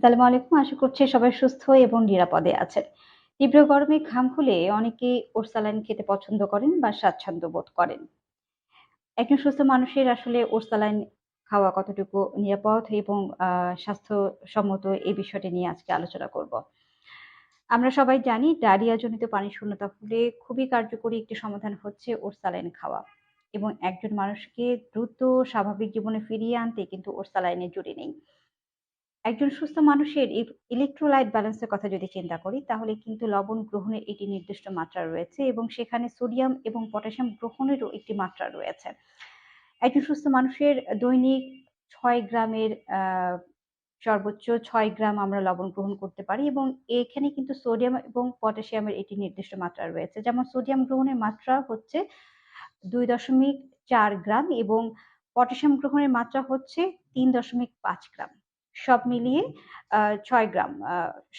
আসসালামু আলাইকুম। আশা করছি সবাই সুস্থ এবং নিরাপদে আছেন। তীব্র গরমে ঘাম হলে অনেকেই ওরসালাইন খেতে পছন্দ করেন বা স্বাচ্ছন্দ্য বোধ করেন। একজন সুস্থ মানুষের আসলে ওরসালাইন খাওয়া কতটুকু নিরাপদ এবং স্বাস্থ্যসম্মত এই বিষয়টি নিয়ে আজকে আলোচনা করব। আমরা সবাই জানি ডায়রিয়াজনিত পানি শূন্যতা হলে খুবই কার্যকরী একটি সমাধান হচ্ছে ওরসালাইন খাওয়া এবং একজন মানুষকে দ্রুত স্বাভাবিক জীবনে ফিরিয়ে আনতে কিন্তু ওরসালাইনের জুড়ি নেই। একজন সুস্থ মানুষের ইলেক্ট্রোলাইট ব্যালেন্সের কথা যদি চিন্তা করি তাহলে কিন্তু লবণ গ্রহণের একটি নির্দিষ্ট মাত্রা রয়েছে এবং সেখানে সোডিয়াম এবং পটাশিয়াম গ্রহণেরও একটি মাত্রা রয়েছে। একজন সুস্থ মানুষের দৈনিক 6 গ্রামের সর্বোচ্চ 6 গ্রাম আমরা লবণ গ্রহণ করতে পারি এবং এখানে কিন্তু সোডিয়াম এবং পটাশিয়ামের একটি নির্দিষ্ট মাত্রা রয়েছে। যেমন সোডিয়াম গ্রহণের মাত্রা হচ্ছে 2.4 গ্রাম এবং পটাশিয়াম গ্রহণের মাত্রা হচ্ছে 3.5 গ্রাম। সব মিলিয়ে 6 গ্রাম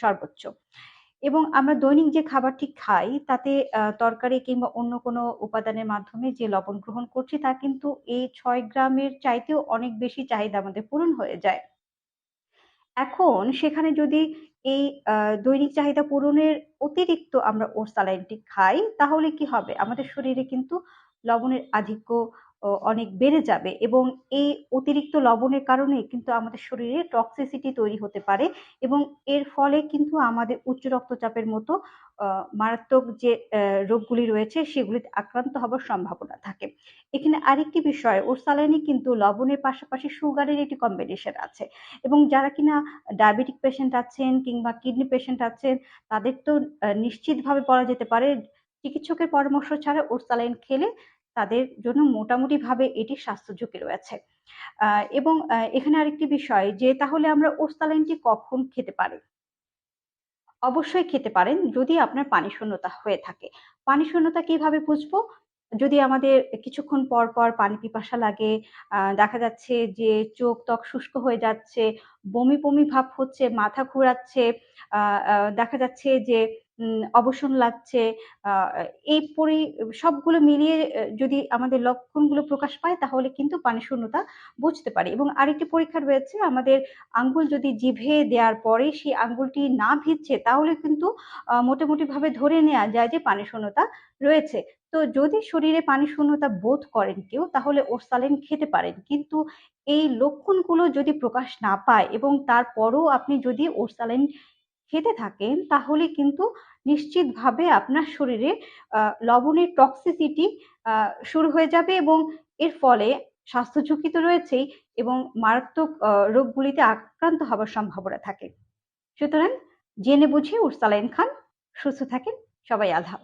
সর্বোচ্চ। এবং আমরা দৈনিক যে খাবারটি খাই তাতে তরকারি কিংবা অন্য কোনো উপাদানের মাধ্যমে যে লবণ গ্রহণ করছি তা কিন্তু এই 6 গ্রামের চাইতেও অনেক বেশি চাহিদা আমাদের পূরণ হয়ে যায়। এখন সেখানে যদি এই দৈনিক চাহিদা পূরণের অতিরিক্ত আমরা ওরসালাইনটি খাই তাহলে কি হবে? আমাদের শরীরে কিন্তু লবণের আধিক্য অনেক বেড়ে যাবে এবং এই অতিরিক্ত লবণের কারণে কিন্তু আমাদের শরীরে টক্সিসিটি তৈরি হতে পারে এবং এর ফলে কিন্তু আমাদের উচ্চ রক্তচাপের মতো মারাত্মক যে রোগগুলি রয়েছে সেগুলিতে আক্রান্ত হবার সম্ভাবনা থাকে। এখানে আরেকটি বিষয় ওরসালাইনে কিন্তু লবণের পাশাপাশি সুগারের একটি কম্বিনেশন আছে এবং যারা কিনা ডায়াবেটিক পেশেন্ট আছেন কিংবা কিডনি পেশেন্ট আছেন তাদের তো নিশ্চিতভাবে বলা যেতে পারে চিকিৎসকের পরামর্শ ছাড়া ওরসালাইন খেলে তাদের জন্য মোটামুটিভাবে এটি স্বাস্থ্য ঝুঁকি রয়েছে। এবং এখানে আরেকটি বিষয় যে তাহলে আমরা ওরসালাইনটি কখন খেতে পারি? অবশ্যই খেতে পারেন যদি আপনার পানি শূন্যতা হয়ে থাকে। পানি শূন্যতা কিভাবে বুঝবো? যদি আমাদের কিছুক্ষণ পর, পর পানি পিপাসা লাগে, দেখা যাচ্ছে যে চোখ ত্বক শুষ্ক হয়ে যাচ্ছে, বমি, বমি ভাব হচ্ছে, মাথা ঘোরাচ্ছে, আ আ দেখা যাচ্ছে যে অবসন্ন লাগছে, আ এই সবগুলো মিলিয়ে যদি আমাদের লক্ষণগুলো প্রকাশ পায় তাহলে কিন্তু পানি শূন্যতা বুঝতে পারি এবং আরেকটি পরীক্ষা রয়েছে আমাদের আঙ্গুল যদি জিভে দেওয়ার পরে সেই আঙ্গুলটি না ভিজছে তাহলে কিন্তু মোটামুটিভাবে ধরে নেয়া যায় যে পানি শূন্যতা রয়েছে। তো যদি শরীরে পানি শূন্যতা বোধ করেন কেউ তাহলে ওরসালিন খেতে পারেন। কিন্তু এই লক্ষণগুলো যদি প্রকাশ না পায় এবং তারপরও আপনি যদি ওরসালিন খেতে থাকেন তাহলে কিন্তু নিশ্চিতভাবে আপনার শরীরে লবণের টক্সিসিটি শুরু হয়ে যাবে এবং এর ফলে স্বাস্থ্য ঝুঁকি তো রয়েছেই এবং মারাত্মক রোগগুলিতে আক্রান্ত হবার সম্ভাবনা থাকে। সুতরাং জেনে বুঝে ওরসালাইন খান, সুস্থ থাকেন। সবাই আল্লাহ